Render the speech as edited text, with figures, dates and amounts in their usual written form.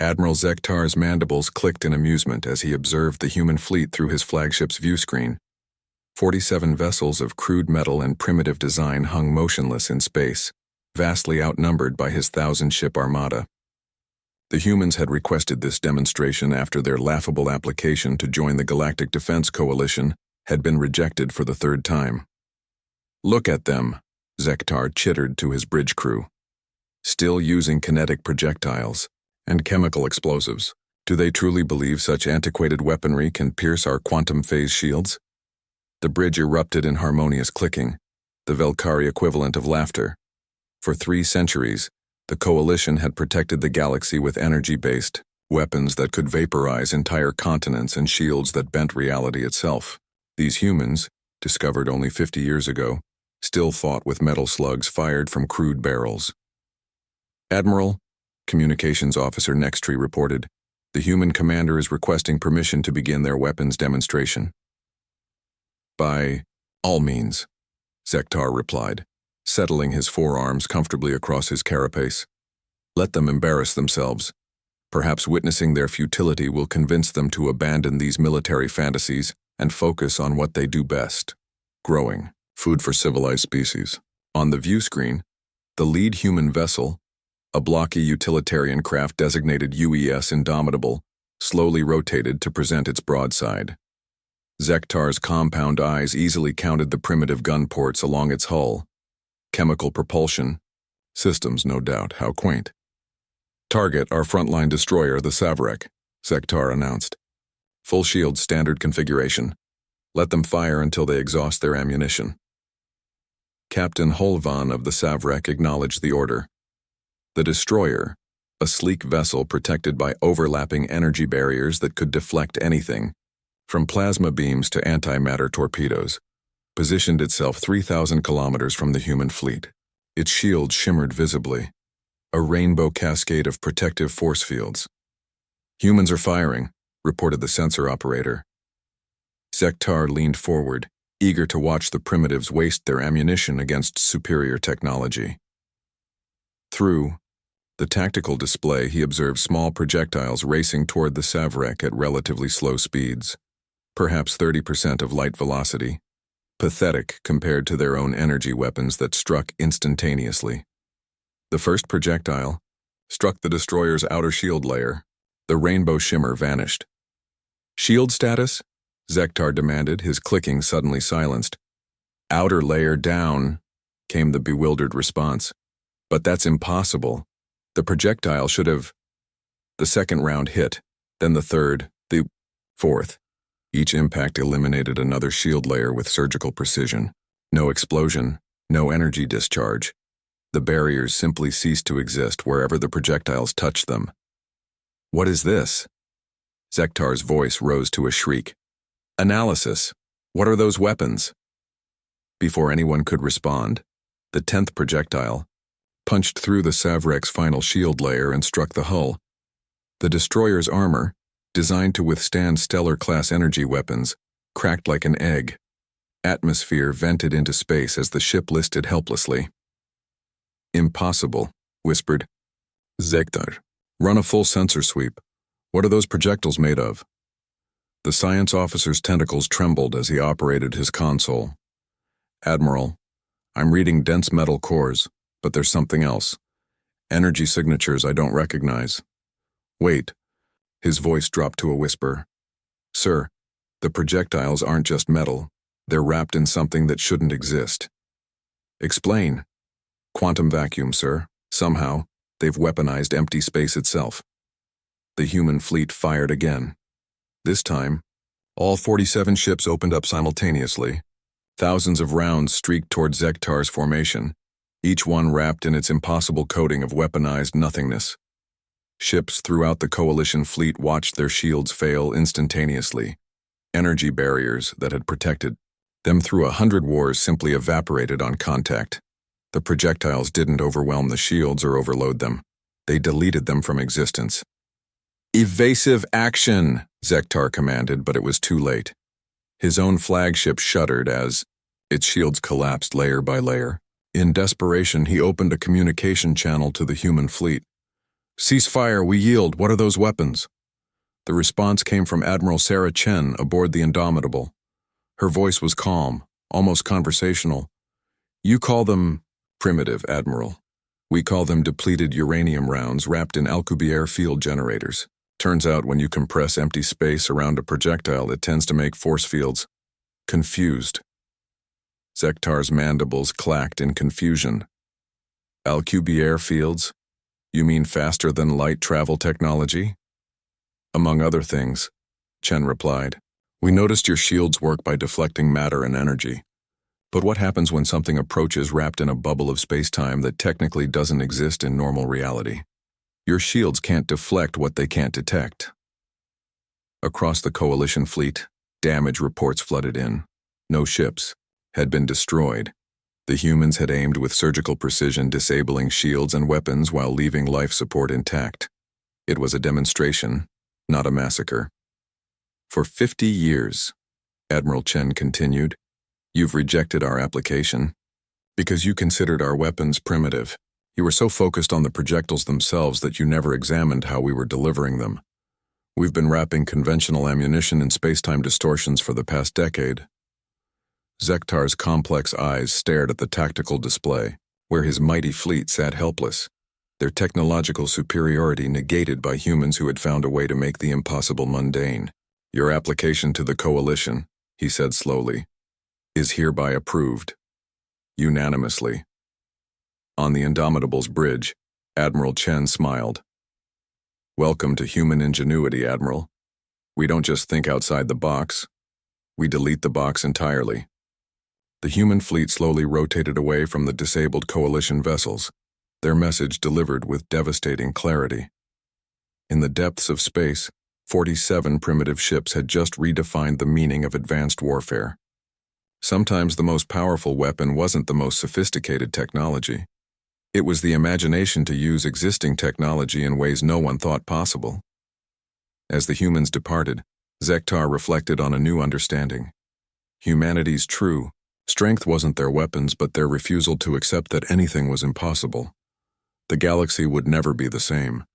Admiral Zektar's mandibles clicked in amusement as he observed the human fleet through his flagship's view screen. 47 vessels of crude metal and primitive design hung motionless in space, vastly outnumbered by his 1,000-ship armada. The humans had requested this demonstration after their laughable application to join the Galactic Defense Coalition had been rejected for the third time. "Look at them," Zektar chittered to his bridge crew. "Still using kinetic projectiles and chemical explosives. Do they truly believe such antiquated weaponry can pierce our quantum phase shields?" The bridge erupted in harmonious clicking, the Velkari equivalent of laughter. For 3 centuries, the Coalition had protected the galaxy with energy-based weapons that could vaporize entire continents and shields that bent reality itself. These humans, discovered only 50 years ago, still fought with metal slugs fired from crude barrels. "Admiral," Communications Officer Nextree reported, "the human commander is requesting permission to begin their weapons demonstration." "By all means," Zektar replied, settling his forearms comfortably across his carapace. "Let them embarrass themselves. Perhaps witnessing their futility will convince them to abandon these military fantasies and focus on what they do best: growing food for civilized species." On the view screen, the lead human vessel, a blocky utilitarian craft designated UES Indomitable, slowly rotated to present its broadside. Zektar's compound eyes easily counted the primitive gun ports along its hull. Chemical propulsion systems, no doubt. How quaint. "Target our frontline destroyer, the Savrek," Zektar announced. "Full shield standard configuration. Let them fire until they exhaust their ammunition." Captain Holvan of the Savrek acknowledged the order. The destroyer, a sleek vessel protected by overlapping energy barriers that could deflect anything, from plasma beams to antimatter torpedoes, positioned itself 3,000 kilometers from the human fleet. Its shield shimmered visibly, a rainbow cascade of protective force fields. "Humans are firing," reported the sensor operator. Zektar leaned forward, eager to watch the primitives waste their ammunition against superior technology. Through the tactical display, he observed small projectiles racing toward the Savrek at relatively slow speeds, perhaps 30% of light velocity, pathetic compared to their own energy weapons that struck instantaneously. The first projectile struck the destroyer's outer shield layer. The rainbow shimmer vanished. "Shield status?" Zektar demanded, his clicking suddenly silenced. "Outer layer down," came the bewildered response. "But that's impossible. The projectile should have..." The second round hit, then the third, the fourth. Each impact eliminated another shield layer with surgical precision. No explosion, no energy discharge. The barriers simply ceased to exist wherever the projectiles touched them. "What is this?" Zektar's voice rose to a shriek. "Analysis. What are those weapons?" Before anyone could respond, the 10th projectile punched through the Savrek's final shield layer and struck the hull. The destroyer's armor, designed to withstand stellar-class energy weapons, cracked like an egg. Atmosphere vented into space as the ship listed helplessly. "Impossible," whispered Zektar. "Run a full sensor sweep. What are those projectiles made of?" The science officer's tentacles trembled as he operated his console. "Admiral, I'm reading dense metal cores, but there's something else. Energy signatures I don't recognize." "Wait." His voice dropped to a whisper. "Sir, the projectiles aren't just metal. They're wrapped in something that shouldn't exist." "Explain." "Quantum vacuum, sir. Somehow, they've weaponized empty space itself." The human fleet fired again. This time, all 47 ships opened up simultaneously. Thousands of rounds streaked toward Zektar's formation, each one wrapped in its impossible coating of weaponized nothingness. Ships throughout the Coalition fleet watched their shields fail instantaneously. Energy barriers that had protected them through 100 wars simply evaporated on contact. The projectiles didn't overwhelm the shields or overload them. They deleted them from existence. "Evasive action," Zektar commanded, but it was too late. His own flagship shuddered as its shields collapsed layer by layer. In desperation, he opened a communication channel to the human fleet. Cease fire, we yield, what are those weapons? The response came from Admiral Sarah Chen aboard the Indomitable. Her voice was calm, almost conversational. You call them primitive, Admiral. We call them depleted uranium rounds wrapped in Alcubierre field generators. Turns out when you compress empty space around a projectile, it tends to make force fields confused. Zektar's mandibles clacked in confusion. Alcubierre fields? You mean faster than light travel technology? Among other things, Chen replied. We noticed your shields work by deflecting matter and energy. But what happens when something approaches wrapped in a bubble of space-time that technically doesn't exist in normal reality? Your shields can't deflect what they can't detect. Across the Coalition fleet, damage reports flooded in. No ships had been destroyed. The humans had aimed with surgical precision, disabling shields and weapons while leaving life support intact. It was a demonstration, not a massacre. For 50 years, Admiral Chen continued, you've rejected our application because you considered our weapons primitive. You were so focused on the projectiles themselves that you never examined how we were delivering them. We've been wrapping conventional ammunition in space-time distortions for the past decade. Zektar's complex eyes stared at the tactical display, where his mighty fleet sat helpless, their technological superiority negated by humans who had found a way to make the impossible mundane. Your application to the Coalition, he said slowly, is hereby approved. Unanimously. On the Indomitable's bridge, Admiral Chen smiled. Welcome to human ingenuity, Admiral. We don't just think outside the box. We delete the box entirely. The human fleet slowly rotated away from the disabled Coalition vessels, their message delivered with devastating clarity. In the depths of space, 47 primitive ships had just redefined the meaning of advanced warfare. Sometimes the most powerful weapon wasn't the most sophisticated technology. It was the imagination to use existing technology in ways no one thought possible. As the humans departed, Zektar reflected on a new understanding. Humanity's true strength wasn't their weapons, but their refusal to accept that anything was impossible. The galaxy would never be the same.